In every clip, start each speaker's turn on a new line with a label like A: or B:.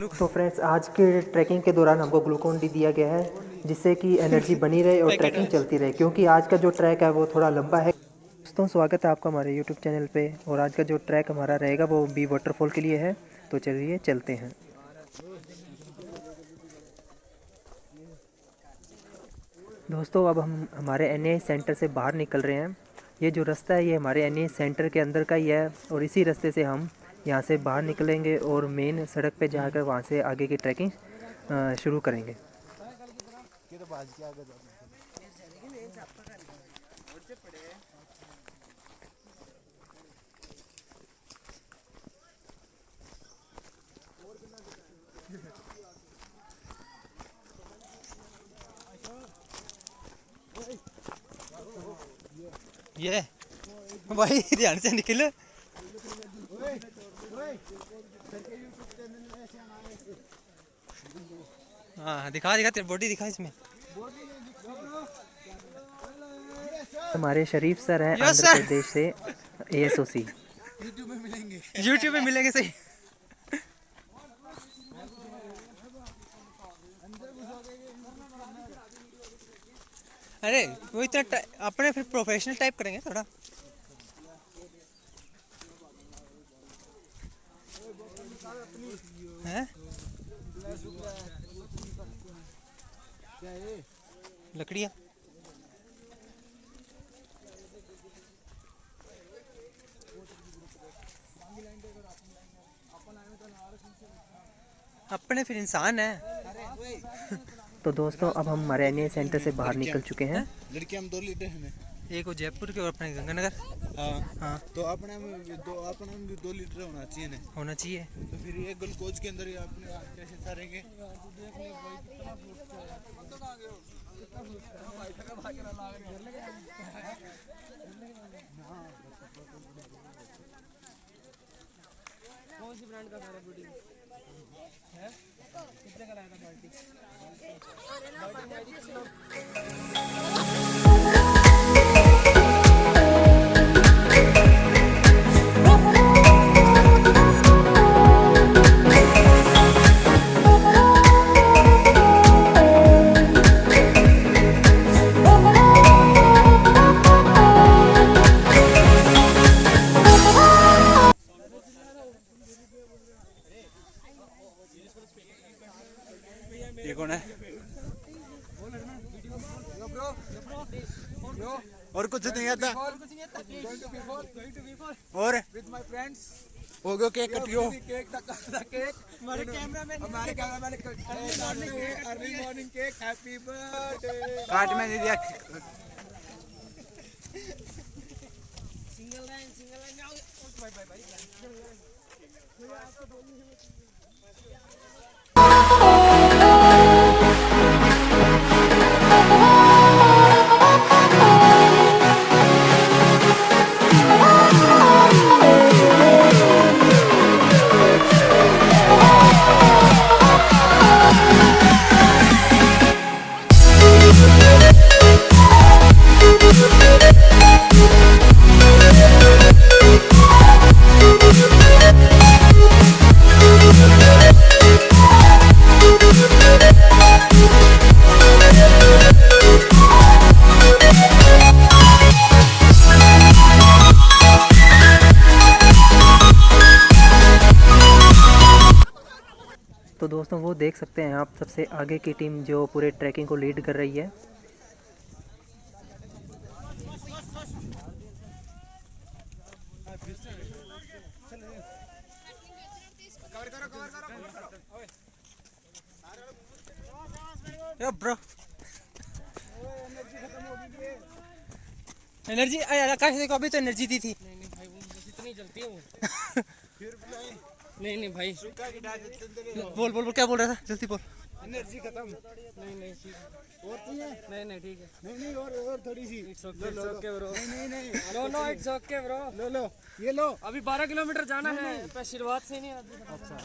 A: तो फ्रेंड्स, आज के ट्रैकिंग के दौरान हमको ग्लूकोन डी दिया गया है जिससे कि एनर्जी बनी रहे और ट्रैकिंग चलती रहे, क्योंकि आज का जो ट्रैक है वो थोड़ा लंबा है। दोस्तों, स्वागत है आपका हमारे यूट्यूब चैनल पे। और आज का जो ट्रैक हमारा रहेगा वो बी वाटरफॉल के लिए है। तो चलिए चलते हैं। दोस्तों, अब हम हमारे एनए सेंटर से बाहर निकल रहे हैं। ये जो रास्ता है ये हमारे एनए सेंटर के अंदर का ही है और इसी रास्ते से हम यहाँ से बाहर निकलेंगे और मेन सड़क पे जाकर वहाँ से आगे की ट्रैकिंग शुरू करेंगे।
B: ये भाई ध्यान से निकल। हाँ, दिखा दिखा तेरी बॉडी दिखा इसमें।
A: हमारे शरीफ सर हैं आंध्र प्रदेश से, ASOC।
B: यूट्यूब में मिलेंगे सही। अरे वो इतना अपने फिर प्रोफेशनल टाइप करेंगे थोड़ा। हैं? लकड़ियाँ अपने फिर इंसान है।
A: तो दोस्तों, अब हम हमारे एनए सेंटर से बाहर निकल चुके हैं।
C: लड़के हम 2 लीटर हैं,
B: एक वो जयपुर के और अपने गंगानगर। हाँ,
C: तो अपने में 2 लीटर होना चाहिए ना।
B: होना चाहिए।
C: तो फिर ये ग्लूकोज के अंदर ही अपने कैसे सारेंगे।
B: कौन सी ब्रांड का बॉडी है? कितने का लाया था बाल्टी?
C: ये कौन है? और कुछ नहीं आता। और हो गया केक कटियो।
B: हमारे cameraman
C: early morning cake, happy birthday. काट में नहीं दिया।
B: Single line bye bye bye.
A: तो दोस्तों, वो देख सकते हैं आप सबसे आगे की टीम जो पूरे ट्रैकिंग को लीड कर रही है।
B: ब्रो एनर्जी आकाश देखो, अभी तो एनर्जी दी थी। नहीं भाई, वो बस इतनी जलती है वो। नहीं भाई, बोल बोल बोल, क्या बोल रहा था? जल्दी बोल।
C: एनर्जी खत्म।
B: नहीं
C: और चाहिए?
B: नहीं ठीक है।
C: नहीं और थोड़ी सी।
B: It's okay bro.
C: नहीं
B: नो इट्स ओके ब्रो।
C: लो ये लो।
B: अभी 12 किलोमीटर जाना है। पर शुरुआत से नहीं आती।
D: अच्छा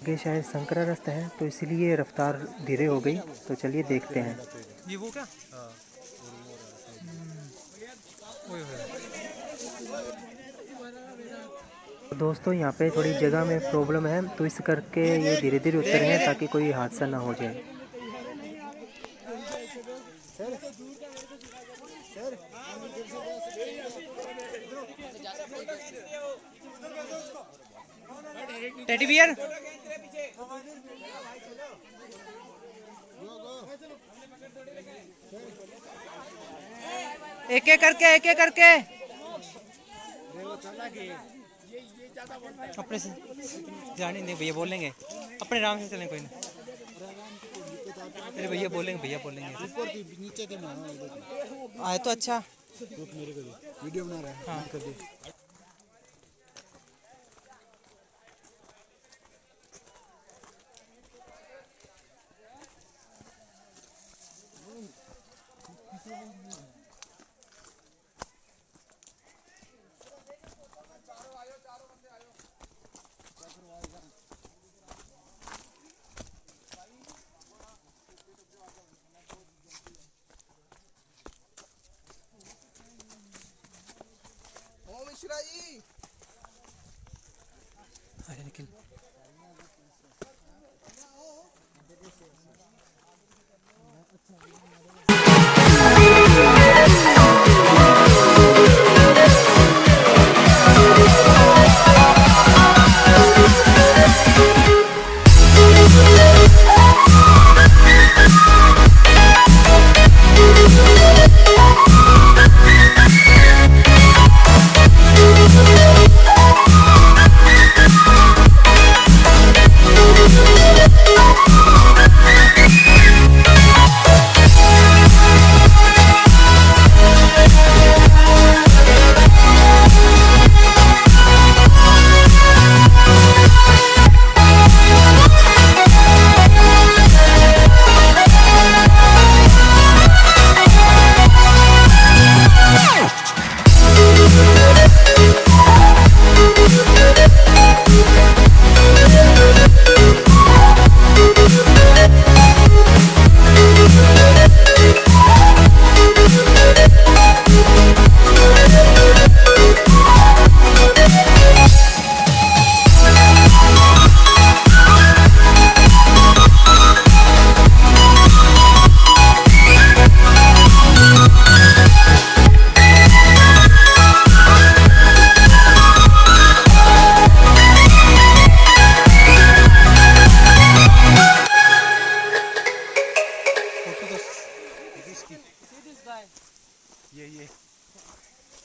A: आगे शायद संकरा रास्ता है तो इसलिए रफ्तार धीरे हो गई। तो चलिए देखते हैं।
B: ये वो क्या? ओए होए।
A: दोस्तों यहाँ पे थोड़ी जगह में प्रॉब्लम है तो इस करके ये धीरे धीरे उतर हैं ताकि कोई हादसा ना हो जाए।
B: टेडी बियर एक एक करके अपने से जाने नहीं भैया बोलेंगे, अपने आराम से चलें कोई ना। अरे भैया बोलेंगे
C: ऊपर की नीचे के ना
B: आए तो अच्छा।
C: मेरे को वीडियो बना रहा है।
B: हाँ
C: कर दे।
B: अरे निकल।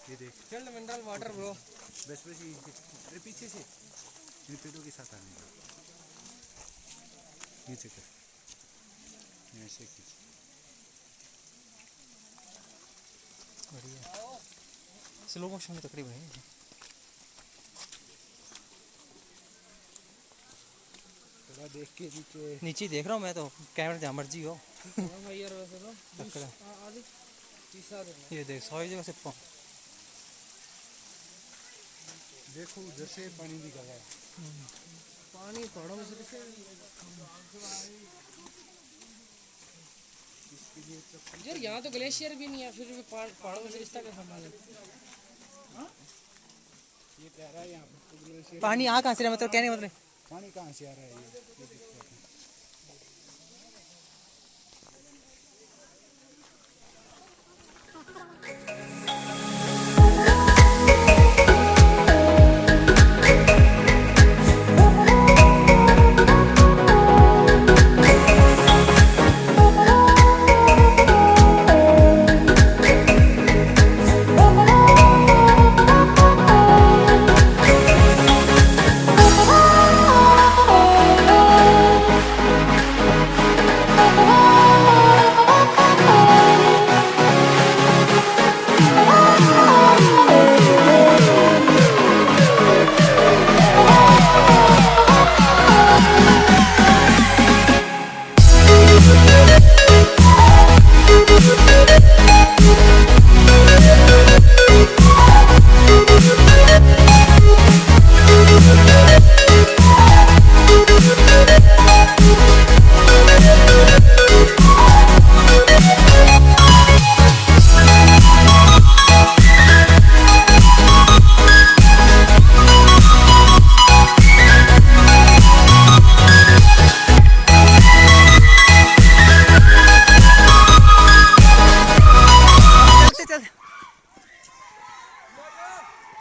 C: ये देख
B: चल मिनरल वाटर ब्रो।
C: बस ये पीछे से इन पेड़ों के साथ आने का नीचे कर ऐसे खींच।
B: बढ़िया स्लो मोशन में तकरीबन है।
C: थोड़ा देख के नीचे
B: नीचे देख रहा हूँ मैं तो, कैमरा जहाँ मर्जी हो। ये देख सौ जगह से
C: देखो जैसे पानी निकल रहा है।
B: पानी पहाड़ों में से यार यहाँ तो ग्लेशियर भी नहीं है, फिर भी पहाड़ों में से रिश्ता कैसा संभाले?
C: ये कह रहा है यहाँ पर
B: पानी आ कहाँ से रहा, मतलब कहने का मतलब
C: पानी कहाँ से आ रहा है ये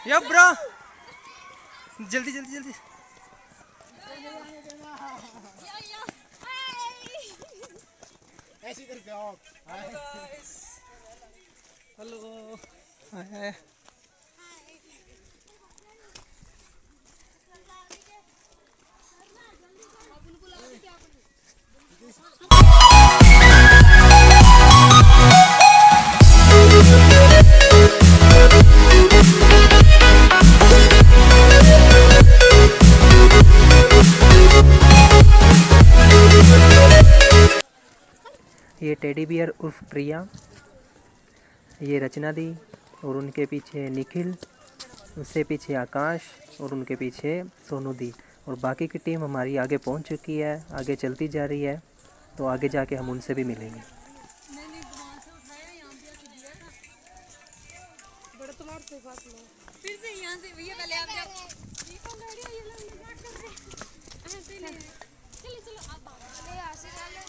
B: या ब्रो जल्दी जल्दी जल्दी
C: ऐसे करके आओ।
B: हेलो हाय
A: ये टेडी बियर उर्फ प्रिया, ये रचना दी और उनके पीछे निखिल, उससे पीछे आकाश और उनके पीछे सोनू दी। और बाकी की टीम हमारी आगे पहुंच चुकी है, आगे चलती जा रही है, तो आगे जाके हम उनसे भी मिलेंगे।
D: फिर से यहाँ से भैया पहले आप जाओ। चलो चलो आप यहाँ से डालो।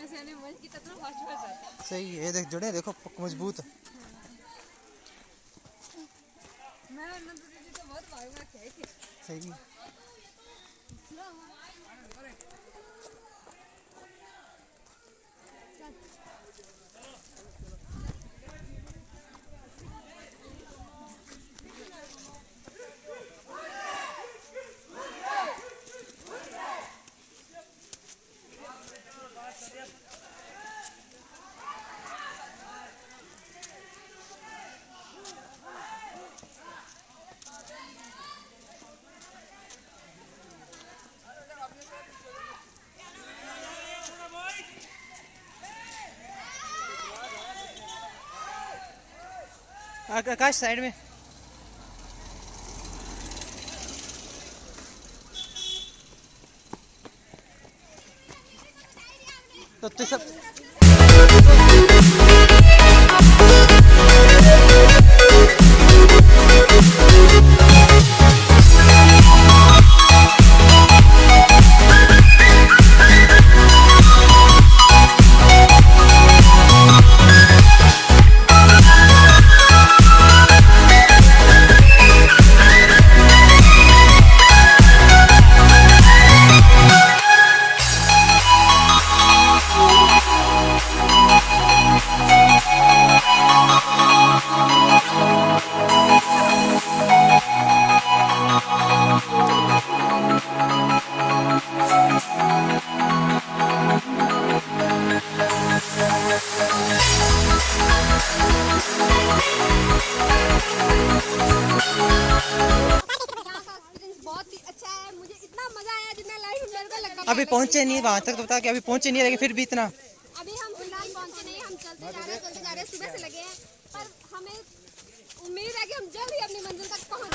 D: ऐसे नहीं मंच की तरफ फास्ट फास्ट
B: सही है। देख जुड़े देखो मजबूत।
D: मैं और नंदू दीदी तो बहुत भाग भाग खेले थे।
B: सही आकाश साइड में। तो सब अभी पहुंचे नहीं वहां तक, तो बता कि अभी पहुंचे नहीं, लेकिन फिर भी इतना
D: अभी हम फिलहाल पहुंचे नहीं, हम चलते जा रहे हैं सुबह से लगे हैं, पर हमें उम्मीद है कि हम जल्द ही अपनी मंजिल तक पहुंच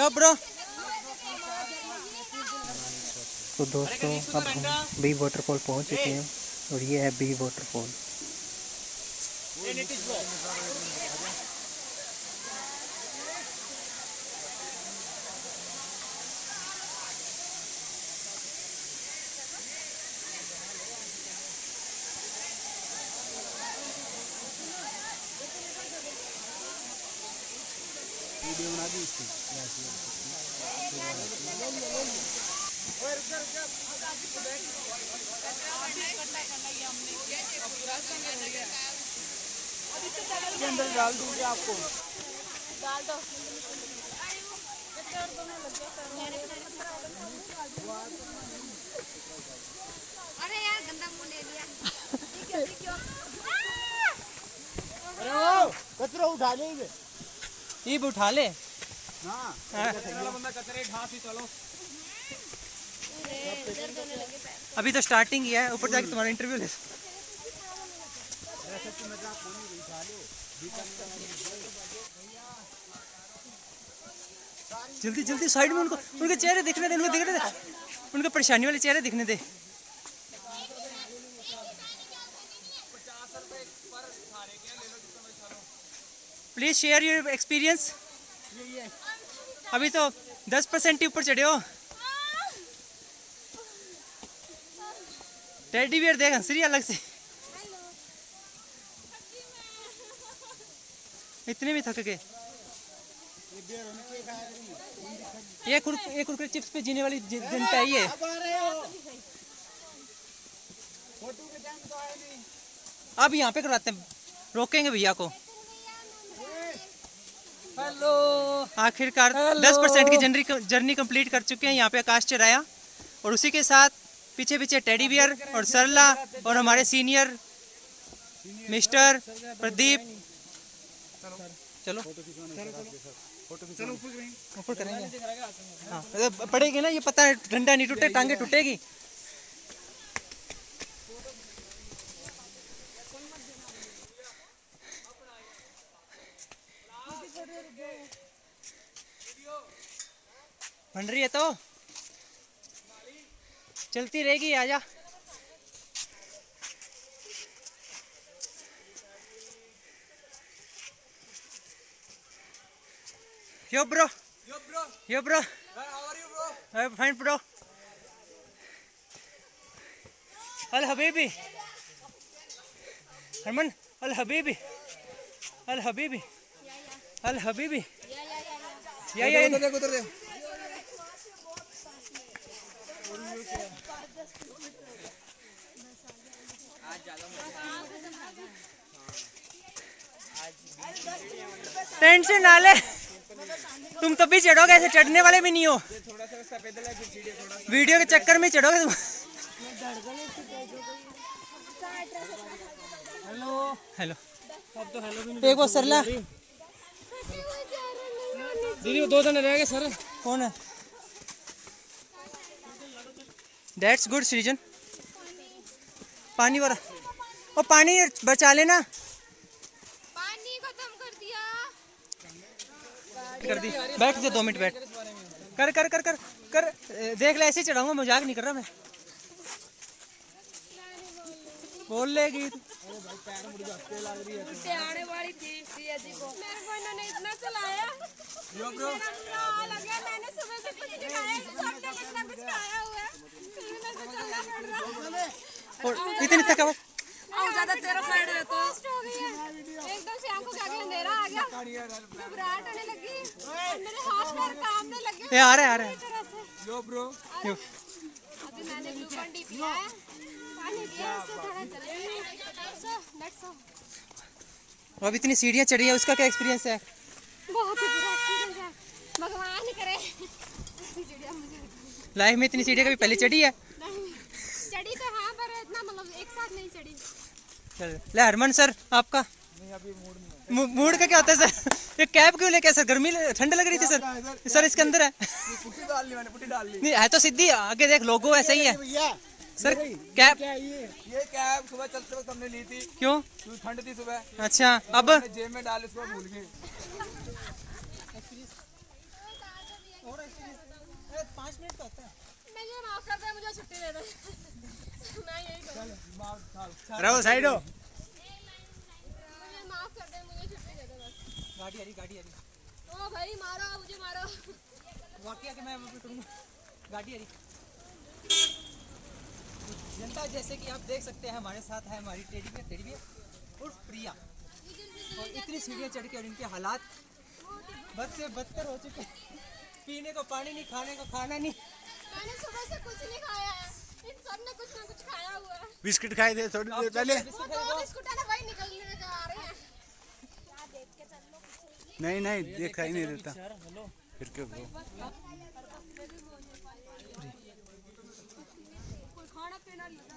B: क्या ब्रो?
A: तो दोस्तों अब हम बी वाटरफॉल पहुंच चुके हैं और ये है बी वाटरफॉल।
C: वीडियो बना दी इसकी। इसके अंदर डाल दूंगी आपको।
D: डाल दो। अरे यार गंदा मुंह ले लिया।
C: अरे वो कचरा उठा लेंगे
B: ये भी उठा ले।
C: ना। बंदा कचरे ढा से चलो।
B: अभी तो स्टार्टिंग ही है, ऊपर जाके तुम्हारा इंटरव्यू ले। जल्दी जल्दी साइड में उनके चेहरे दिखने दे, उनके परेशानी वाले चेहरे दिखने दे। Please share your experience. अभी तो 10% ही ऊपर चढ़े हो। टेडी बियर देख हंस रही अलग से। इतने में थक गए। ये कुरकुरे चिप्स पे जीने वाली जनता है ये। अब यहाँ पे करवाते हैं, रोकेंगे भैया को। हेलो। आखिरकार 10% की जर्नी कंप्लीट कर चुके हैं। यहाँ पे आकाश चराया और उसी के साथ पीछे पीछे टेडी बियर और सरला और हमारे सीनियर मिस्टर प्रदीप। चलो
C: चलो
B: ऊपर करेंगे। हाँ पड़ेगी ना, ये पता है डंडा नहीं टूटे टांगे टूटेगी। बन रही है तो चलती रहेगी। आजा। Yo bro. Yo bro.
C: How are you bro?
B: I'm fine bro. Al Habibi. Herman. Al Habibi. Al Habibi. Al Habibi. Yeah.
C: उधर दे।
B: टेंशन ना ले, तुम तभी चढ़ोगे, ऐसे चढ़ने वाले भी नहीं हो। वीडियो के चक्कर में चढ़ोगे तुम। हेलो। अब तो हेलो भी नहीं। एक वो सरला दीदी, 2 जने रह गए सर। कौन है? That's good सृजन। पानी वाला और पानी बचा लेना।
D: पानी खत्म कर दिया।
B: कर दी। बैठ जा 2 मिनट बैठ। कर कर कर कर कर देख ले, ऐसे ही चढ़ाऊंगा, मजाक नहीं कर रहा मैं। बोल लेगी तू।
D: आने वाली थी जी को। मेरे को इन्होंने इतना चलाया। मेरा लगा, मैंने सुबह से कुछ नहीं खाया, सबने कितना कुछ खाया हुआ है। फिर भी मेरे को चलना पड़ रहा है।
B: और इतनी थकावट।
D: ज्यादा तेरा पड़ रहा तो हो गई है। एकदम से आंखों के आगे अंधेरा आ गया, घबराहट होने लगी, मेरे हाथ पैर कांपने लगे।
B: ये आ रहा है।
C: Yo bro.
B: यो।
D: अभी मैंने ग्लूकोन डी पिया है, पानी पिया, उससे थोड़ा चला। Let's go.
B: अब इतनी सीढ़ियाँ चढ़ी है, उसका क्या एक्सपीरियंस है?
D: बहुत ही बुरा एक्सपीरियंस है, भगवान करे सीढ़ियाँ मुझे।
B: लाइफ में इतनी सीढ़ियाँ कभी पहले चढ़ी है?
D: नहीं चढ़ी तो हाँ, पर इतना मतलब एक साथ नहीं चढ़ी।
B: ले हरमन सर, आपका मूड का क्या होता है सर? ये कैब क्यों लेके सर? गर्मी ठंड लग रही थी सर। सर इसके अंदर है।
C: पुट्टी डाल ली मैंने, पुट्टी डाल ली।
B: नहीं है तो सीधी, आगे देख लोगो ऐसा ही है सर। कैब
C: ये कैब सुबह चलते वक्त हमने ली थी।
B: क्यों?
C: ठंड थी सुबह।
B: अच्छा अब
C: जेब में डाल, इसको भूल गए।
B: और 5 मिनट का होता है।
D: मुझे माफ कर दे, मुझे छुट्टी दे दे। मैं यही करूँ।
C: रहो साइड हो।
D: मुझे माफ कर दे, मुझे छुट्टी दे दे बस।
B: गाड़ी आ रही।
D: ओ भाई मारो, मुझे मारो।
B: वाकया कि मैं करूँगा। गाड़ी आ रही। जनता, जैसे कि आप देख सकते हैं हमारे साथ है हमारी टेडी बियर और प्रिया, और इतनी सीढ़ियाँ चढ़ के और इनके हालात बद से बदतर हो चुके हैं। पीने को पानी नहीं, खाने को खाना नहीं।
D: मैंने सुबह से कुछ नहीं खाया है, इन सब ने कुछ ना कुछ खाया हुआ है।
C: बिस्किट खाए थे थोड़ी देर पहले।
D: वो दो बिस्कुट है ना, वही निकलने के आ रहे हैं। क्या देख के चल लो।
C: नहीं नहीं देखा ही नहीं देता फिर क्यों ब्रो।
D: कोई खाना पीना नहीं होता।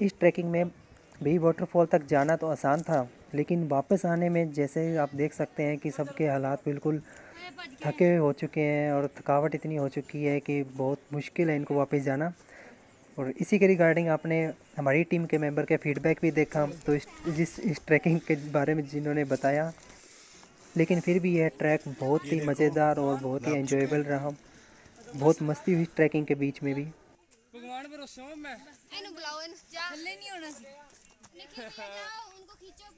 A: इस ट्रैकिंग में भी वाटरफॉल तक जाना तो आसान था, लेकिन वापस आने में जैसे आप देख सकते हैं कि सबके हालात बिल्कुल थके हुए हो चुके हैं और थकावट इतनी हो चुकी है कि बहुत मुश्किल है इनको वापस जाना। और इसी के रिगार्डिंग आपने हमारी टीम के मेंबर के फीडबैक भी देखा, तो इस ट्रैकिंग के बारे में जिन्होंने बताया। लेकिन फिर भी यह ट्रैक बहुत ही मज़ेदार और बहुत ही एंजॉयबल रहा। बहुत मस्ती हुई ट्रैकिंग के बीच में भी।
B: भगवान भरोसे हूँ मैं।
D: इन्हें बुलाओ, इन जा हल्ले नहीं होना। निखिल ले जाओ, उनको खींचो।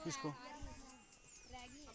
C: किसको?
D: रैगी।